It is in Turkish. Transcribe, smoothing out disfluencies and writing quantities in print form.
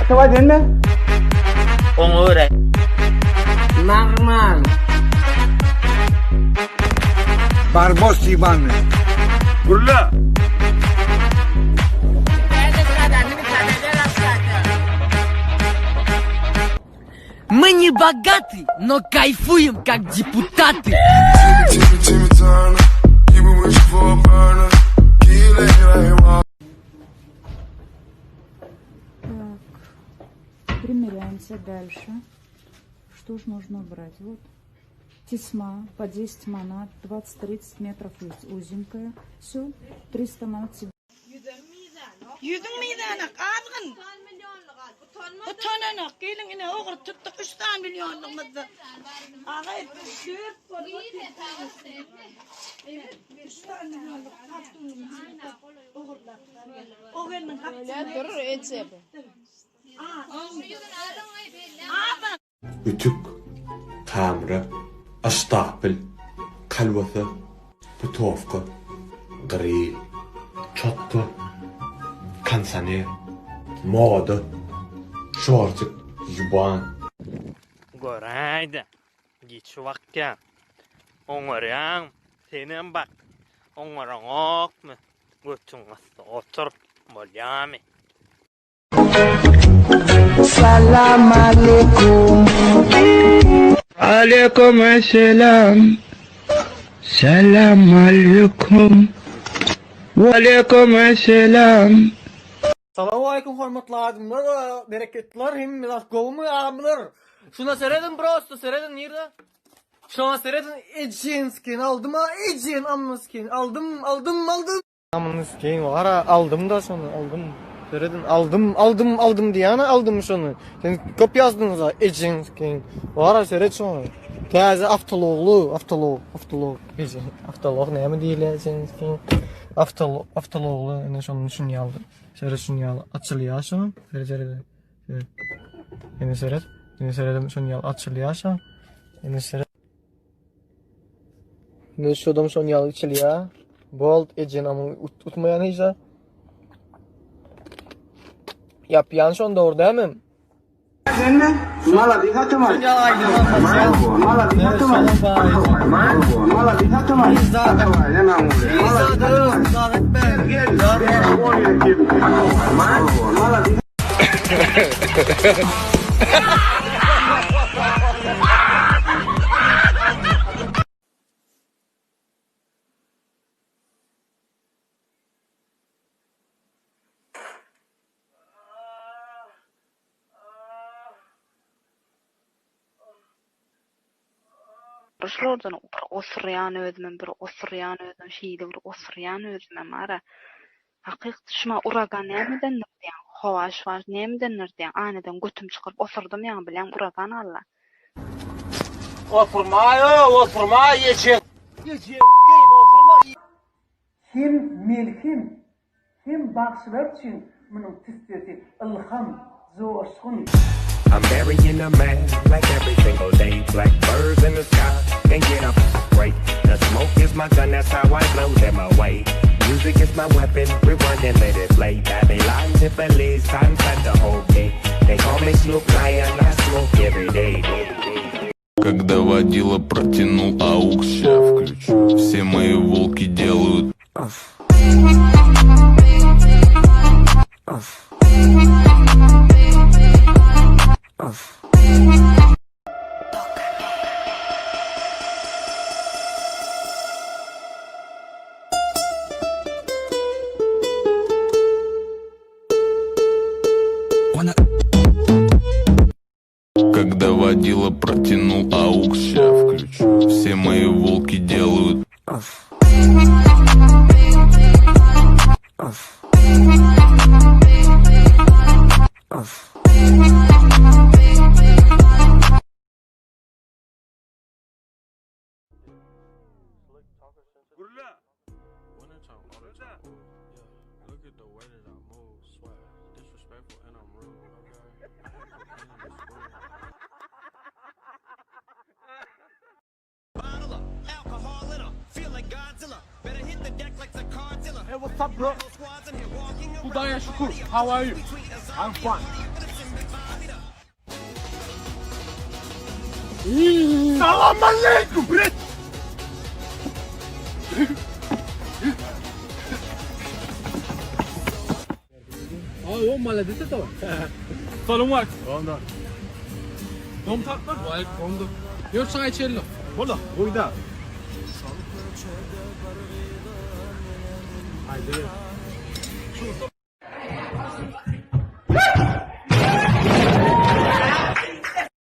vakti var değil mi? Onu öğren. Normal. Barbaros Ivan. Gurla. Мы не богаты, но кайфуем как депутаты. Примеряемся дальше. Что ж нужно брать? Вот тесьма по 10 манат, 20-30 метров узенькая. Все, 300 манат. Yüzün meydanı kazgın. Bu tonanı gelin yine oğul tuttuk 3 milyonluk mıdır? Ağay sürüp evet 3 milyonluk oğullar. O gelin hapsine. Durur etse. Ütük, kamera, astapel, kalvası, putovka, grill, çattı, kansane, moda, şortik, yuban. Gorayda. Git şu vakka. Onlaryan. Senin bak. Onların ok mu? Götün asla otur. Bolyami. Salam alaikum. Aleyküm selam. Selam aleyküm. Aleyküm selam. Salamu aleyküm hormatly adamlar, bereketler, hem razgomu amlar. Şuna seyredin prosto, seyredin nerede? Şuna seyredin Ejenskin aldım ha, Ejen ammaskin aldım. Ammaskin var ha, aldım da sonra aldım. Seyredin aldım diye ana aldım şunu. Sen kop yazdınız ha Ejenskin. Var ha seyret şunu. Taze aftolog. Ejen aftolog ne mi değil Ejenskin? Aftologlu ene şunun için aldım. Seyret şunu yal açılıyor şu. Seyret. Yine seyredim şunu yal açılıyor şu. Yine seyret. Ne şu adam şunu yal açılıyor. Bold Ejen ama utmayan hiç. Yap yanşon doğru değil mi? Mala dikkat var. Mala dikkat var. Mala dikkat var. Mala Başlardan bir osuryan özümün şeýle bir osuryan özümün mara. Hakyky şuma uragan nämeden diýen, hawaş var nämeden diýen, aneden götüm çykyp osurdum ýa bilen uragan alla. Osurma yeçin. Hem melkim, hem bakşylar üçin munyň tüstesi ilham, zoşgun. I'm burying a man like every single day. Black birds in the sky, can't get up straight. The smoke is my gun, that's how I blow them away. Music is my weapon, we run and let it play. Babylon to Belize, time for the whole day. They call me Snoop Lion, I smoke every day. Когда водила протянул аукс, я включу. Все мои волки делают. Когда водила протянул аукс, я включу. Все мои волки делают. Gurla. Look at the way that I move, sweat, disrespectful and I'm rude, okay? Bottle up, alcohol in 'em, feel like Godzilla. Better hit the deck like the Cardzilla. Hey, what's up, bro? Kudaya şükür. How are you? I'm fine. Salam aleykum bre. اه هم ولا دي طبعا سلام عليكم onda Dom tatlı? Vay onda. Yok çay içelim. Burada, burada. Haydi.